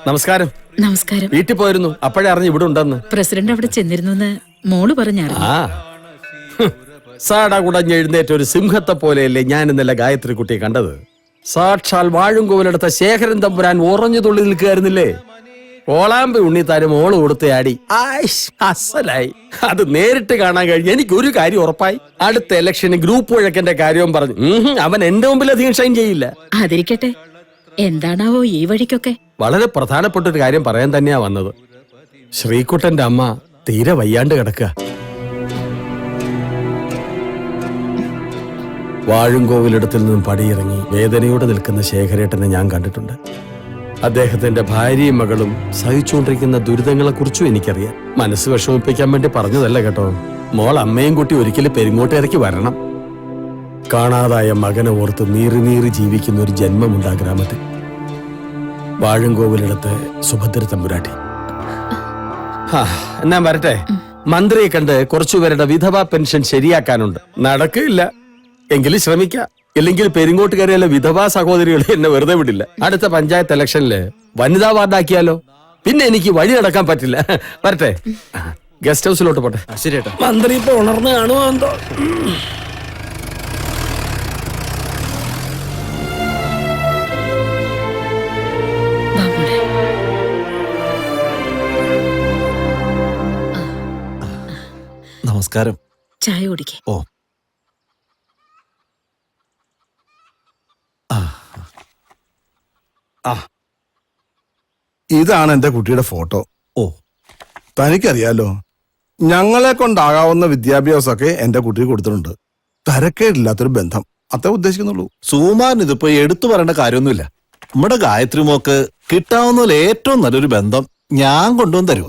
നമസ്കാരം. നമസ്കാരം. വീട്ടിൽ പോയിരുന്നു, അപ്പോഴേ അറിഞ്ഞു ഇവിടെ ഉണ്ടെന്ന്. പ്രസിഡന്റ് അവിടെ ചെന്നിരുന്നു മോള് പറഞ്ഞായിരുന്നു. സാടാ കുടഞ്ഞ് എഴുന്നേറ്റ ഒരു സിംഹത്തെ പോലെയല്ലേ ഞാൻ ഇന്നലെ ഗായത്രി കുട്ടിയെ കണ്ടത്. സാക്ഷാൽ വാഴുംകോവിലെടുത്ത ശേഖരൻ തമ്പുരാൻ ഉറഞ്ഞു തുള്ളി നിൽക്കുകയായിരുന്നില്ലേ. ഓളാമ്പി ഉണ്ണിത്താരും മോള് കൊടുത്തയാടി അസലായി. അത് നേരിട്ട് കാണാൻ കഴിഞ്ഞ് എനിക്കൊരു കാര്യം ഉറപ്പായി. അടുത്ത ഇലക്ഷന് ഗ്രൂപ്പ് വഴക്കന്റെ കാര്യവും പറഞ്ഞു. അവൻ എന്റെ മുമ്പിൽ അധികം ഷൈൻ ചെയ്യില്ല. അതിരിക്കട്ടെ, എന്താണാവോ ഈ വഴിക്കൊക്കെ? വളരെ പ്രധാനപ്പെട്ട ഒരു കാര്യം പറയാൻ തന്നെയാ വന്നത്. ശ്രീകുട്ടന്റെ അമ്മ തീരെ വയ്യാണ്ട് കിടക്കുക. വാഴുംകോവിലിടത്തിൽ നിന്നും പടിയിറങ്ങി വേദനയോടെ നിൽക്കുന്ന ശേഖരേട്ടനെ ഞാൻ കണ്ടിട്ടുണ്ട്. അദ്ദേഹത്തിന്റെ ഭാര്യയും മകളും സഹിച്ചുകൊണ്ടിരിക്കുന്ന ദുരിതങ്ങളെ കുറിച്ചും എനിക്കറിയാം. മനസ്സ് വിഷമിപ്പിക്കാൻ വേണ്ടി പറഞ്ഞതല്ല കേട്ടോ. മോൾ അമ്മയും കുട്ടി ഒരിക്കലും പെരിങ്ങോട്ടേക്ക് വരണം. കാണാതായ മകനെ ഓർത്ത് നീറി നീറി ജീവിക്കുന്ന ഒരു ജന്മമുണ്ട് ആ ഗ്രാമത്തിൽ. വാഴുംകോവിലിടത്ത് സുഭദ്ര തമ്പുരാട്ടി. എന്നാ വരട്ടെ. മന്ത്രിയെ കണ്ട് കുറച്ചുപേരുടെ വിധവാ പെൻഷൻ ശരിയാക്കാനുണ്ട്. നടക്കില്ല എങ്കിലും ശ്രമിക്കാം. ഇല്ലെങ്കിൽ പെരിങ്ങോട്ട് കയറിയാലോ വിധവാ സഹോദരികളെ എന്നെ വെറുതെ വിടില്ല. അടുത്ത പഞ്ചായത്ത് ഇലക്ഷനില് വനിതാ വാർഡാക്കിയാലോ? പിന്നെ എനിക്ക് വഴി നടക്കാൻ പറ്റില്ല. വരട്ടെ, ഗസ്റ്റ് ഹൗസിലോട്ട് പോട്ടെ. ശരി ഏട്ടാ. മന്ത്രി ഇപ്പൊ ഉണർന്ന് കാണുമോ എന്തോ. നമസ്കാരം. ചായ കുടിക്കേ. ഓ, ഇതാണ് എന്റെ കുട്ടിയുടെ ഫോട്ടോ. ഓ, തനിക്കറിയാലോ, ഞങ്ങളെ കൊണ്ടാകാവുന്ന വിദ്യാഭ്യാസമൊക്കെ എന്റെ കുട്ടിക്ക് കൊടുത്തിട്ടുണ്ട്. തരക്കേടില്ലാത്തൊരു ബന്ധം, അത്രേ ഉദ്ദേശിക്കുന്നുള്ളൂ. സുമാൻ ഇതിപ്പോ എടുത്തു പറയേണ്ട കാര്യമൊന്നുമില്ല. നമ്മുടെ ഗായത്രി മോക്ക് കിട്ടാവുന്നതിൽ ഏറ്റവും നല്ലൊരു ബന്ധം ഞാൻ കൊണ്ടുവന്ന് തരൂ.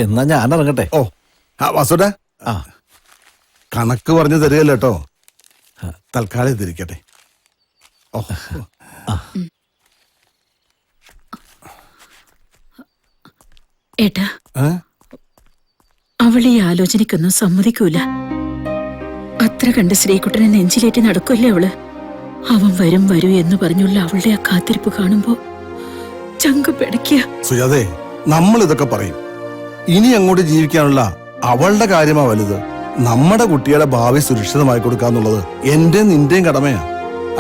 എന്നാ ഞാൻ ഇറങ്ങട്ടെ. ഓ, വസുടെ കണക്ക് പറഞ്ഞു തരികല്ലോ കേട്ടോ. തൽക്കാലം ഇതിരിക്കട്ടെ. ഓ, ഏട്ടാ, അവൾ ഈ ആലോചനയ്ക്കൊന്നും സമ്മതിക്കൂല. അത്ര കണ്ട് ശ്രീകുട്ടനെ നെഞ്ചിലേറ്റി നടക്കൂല്ലേ അവള്. അവൻ വരും വരൂ എന്ന് പറഞ്ഞുള്ള അവളുടെ ആ കാത്തിരിപ്പ് കാണുമ്പോ ചങ്ക് പിടയ്ക്കുക. സുജാതേ, നമ്മൾ ഇതൊക്കെ പറയും. ഇനി അങ്ങോട്ട് ജീവിക്കാനുള്ള അവളുടെ കാര്യമാ വലുത്. നമ്മുടെ കുട്ടിയുടെ ഭാവി സുരക്ഷിതമായി കൊടുക്കാന്നുള്ളത് എന്റെ നിന്റെയും കടമയാ.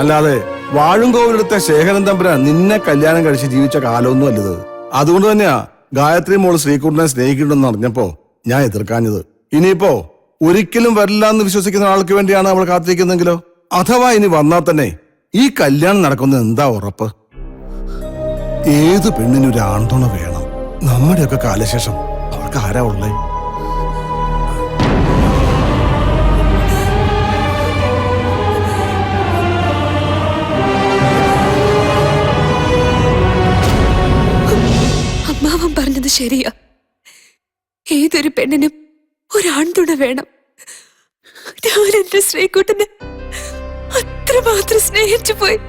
അല്ലാതെ വാഴുംകോവിലെടുത്ത ശേഖരൻ തമ്പുരാൻ നിന്നെ കല്യാണം കഴിച്ച് ജീവിച്ച കാലമൊന്നും അല്ലത്. അതുകൊണ്ട് തന്നെയാ ഗായത്രി മോള് ശ്രീകുട്ടനെ സ്നേഹിക്കുന്നുണ്ടെന്ന് അറിഞ്ഞപ്പോ ഞാൻ എതിർക്കാഞ്ഞത്. ഇനിയിപ്പോ ഒരിക്കലും വരില്ല എന്ന് വിശ്വസിക്കുന്ന ആൾക്ക് വേണ്ടിയാണ് അവൾ കാത്തിരിക്കുന്നെങ്കിലോ? അഥവാ ഇനി വന്നാൽ തന്നെ ഈ കല്യാണം നടക്കുന്നത് എന്താ ഉറപ്പ്? ഏത് പെണ്ണിനൊരു ആൺതുണ വേണം. നമ്മുടെയൊക്കെ കാലശേഷം അവൾക്ക് ആരാ ഉള്ളേ? അമ്മാവൻ പറഞ്ഞത് ശരിയാ. ഏതൊരു പെണ്ണിനും ഒരാൺതുണ വേണം. ഞാൻ എന്റെ ശ്രീകുട്ടനെ അത്രമാത്രം സ്നേഹിച്ചു പോയി.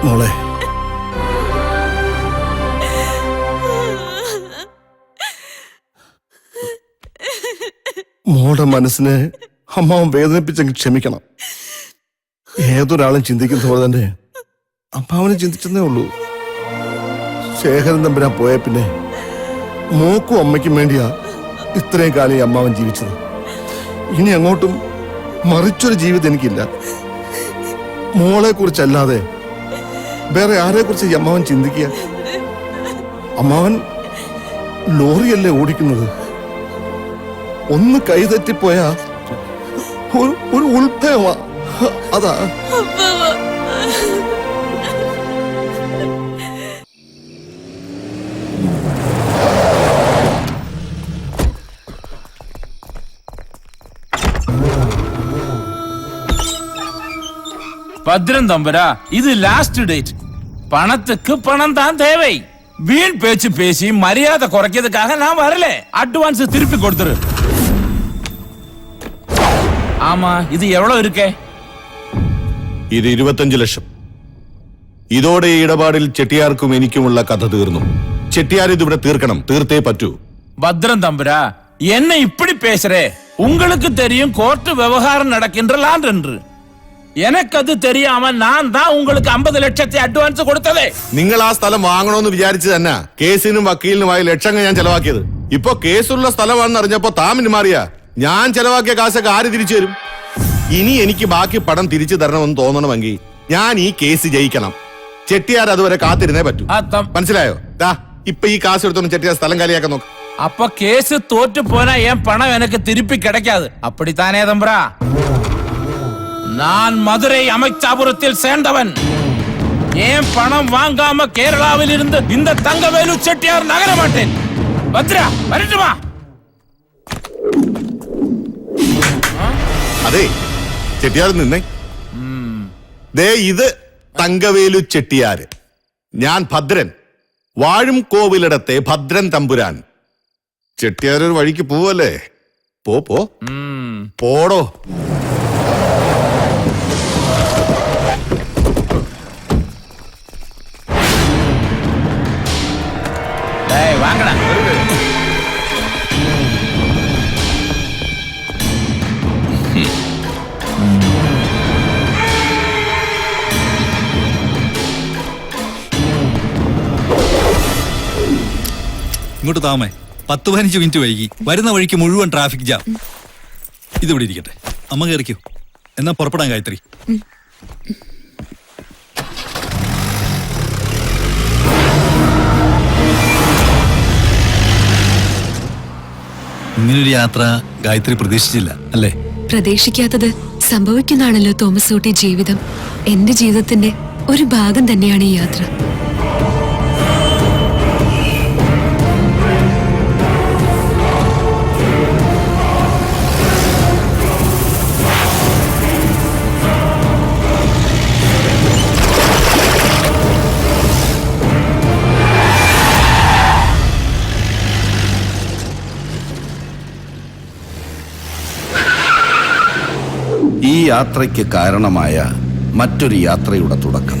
മോളെ, മോളുടെ മനസ്സിനെ അമ്മാവൻ വേദനിപ്പിച്ചെങ്കിൽ ക്ഷമിക്കണം. ഏതൊരാളും ചിന്തിക്കുന്ന പോലെ തന്നെ അമ്മാവനെ ചിന്തിച്ചെന്നേ ഉള്ളൂ. ശേഖരൻ തമ്പുരാൻ പോയ പിന്നെ മോക്കും അമ്മയ്ക്കും വേണ്ടിയാ ഇത്രയും കാലം ഈ അമ്മാവൻ ജീവിച്ചത്. ഇനി അങ്ങോട്ടും മറിച്ചൊരു ജീവിതം എനിക്കില്ല. മോളെ കുറിച്ചല്ലാതെ വേറെ ആരെ കുറിച്ച് ഈ അമ്മാവൻ ചിന്തിക്കുക? അമ്മാവൻ ലോറിയല്ലേ ഓടിക്കുന്നത്. ഒന്ന് കൈതെറ്റിപ്പോയാ ഒരു ഉൾഭയമാ. അതാ பத்ரன் தம்பரா, இது லாஸ்ட் டேட். பணத்துக்கு பணம் தான் தேவை. வீண் பேச்சு பேசி மரியாதை குறைக்கிறதுக்காக நான் வரல. அட்வான்ஸ் திருப்பி கொடுத்துரு. ஆமா, இது எவ்வளவு இருக்கே? ഇത് 25 ലക്ഷം. ഇതോടെ ഈ ഇടപാടിൽ ചെട്ടിയാർക്കും എനിക്കുമുള്ള കഥ തീർന്നു. ചെട്ടിയാർ ഇതിവിടെ തീർക്കണം, തീർത്തേ പറ്റൂ. பத்ரன் தம்பரா, என்ன இப்படி பேசுறே? உங்களுக்கு தெரியும் கோர்ட் விவகாரம் நடக்கின்ற லாண்ட் என்று. எனக்கு அது தெரியாம நான் தான் உங்களுக்கு 50 ലക്ഷത്തെ അഡ്വാൻസ് കൊടുത്തതേ. നിങ്ങൾ ആ സ്ഥലം വാങ്ങണമെന്ന് വിചാരിച്ചു തന്നെ കേസിനും വക്കീലിനുമായി ലക്ഷങ്ങൾ ഞാൻ ചെലവാക്കിയത്. ഇപ്പൊ കേസുള്ള സ്ഥലമാണെന്ന് അറിഞ്ഞപ്പോ താമിന് മാറിയാ. ഞാൻ ചെലവാക്കിയ കാശൊക്കെ ആര് തിരിച്ചു തരും? ഇനി എനിക്ക് ബാക്കി പണം തിരിച്ചു തരണമെന്ന് തോന്നണമെങ്കിൽ ഞാൻ ഈ കേസ് ജയിക്കണം. ചെട്ടിയാർ അതുവരെ കാത്തിരുന്നേ പറ്റൂ. മനസ്സിലായോ? ദാ ഇപ്പൊ ഈ കാശ് എടുത്തോണ്ട് ചെട്ടിയാർ സ്ഥലം കാലിയാക്കാൻ നോക്ക്. அப்ப கேஸ் தோற்று போனா என் பணம் எனக்கு திருப்பி கிடைக்காது. அப்படித்தானே தம்பரா? நான் மதுரை அமைச்சாபுரத்தில் சேர்ந்தவன். ஏன் பணம் வாங்காம கேரளாவில் இருந்து இந்த தங்கவேலு செட்டியார் நகர மாட்டேன். பத்ரா, வரட்டுமா? അതെ, ചെട്ടിയാർ നിന്നേ. ദേ ഇത് തങ്കവേലു ചെട്ടിയാര്. ഞാൻ ഭദ്രൻ, വാഴും കോവിലിടത്തെ ഭദ്രൻ തമ്പുരാൻ. ചെട്ടിയാർ ഒരു വഴിക്ക് പോവല്ലേ? പോടോ. வாங்கடா. ഇങ്ങോട്ട് താമേ. 10-15 മിനിറ്റ് വൈകി. വരുന്ന വഴിക്ക് മുഴുവൻ ട്രാഫിക് ജാം. ഇതിവിടെ ഇരിക്കട്ടെ. അമ്മ കയറിക്കോ. എന്നാ പുറപ്പെടാൻ ഗായത്രി. ഇങ്ങനൊരു യാത്ര ഗായത്രി പ്രതീക്ഷിച്ചില്ല അല്ലേ? പ്രതീക്ഷിക്കാത്തത് സംഭവിക്കുന്നതാണല്ലോ തോമസ് ഊട്ടി ജീവിതം. എന്റെ ജീവിതത്തിന്റെ ഒരു ഭാഗം തന്നെയാണ് ഈ യാത്ര. ഈ യാത്രയ്ക്ക് കാരണമായ മറ്റൊരു യാത്രയുടെ തുടക്കം.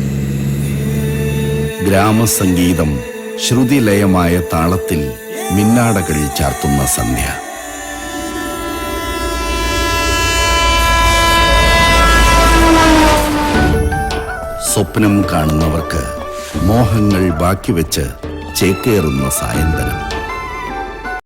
ഗ്രാമസംഗീതം ശ്രുതിലയമായ താളത്തിൽ മിന്നാടകൾ ചാർത്തുന്ന സന്ധ്യ. സ്വപ്നം കാണുന്നവർക്ക് മോഹങ്ങൾ ബാക്കി വെച്ച് ചേക്കേറുന്ന സായന്തനം.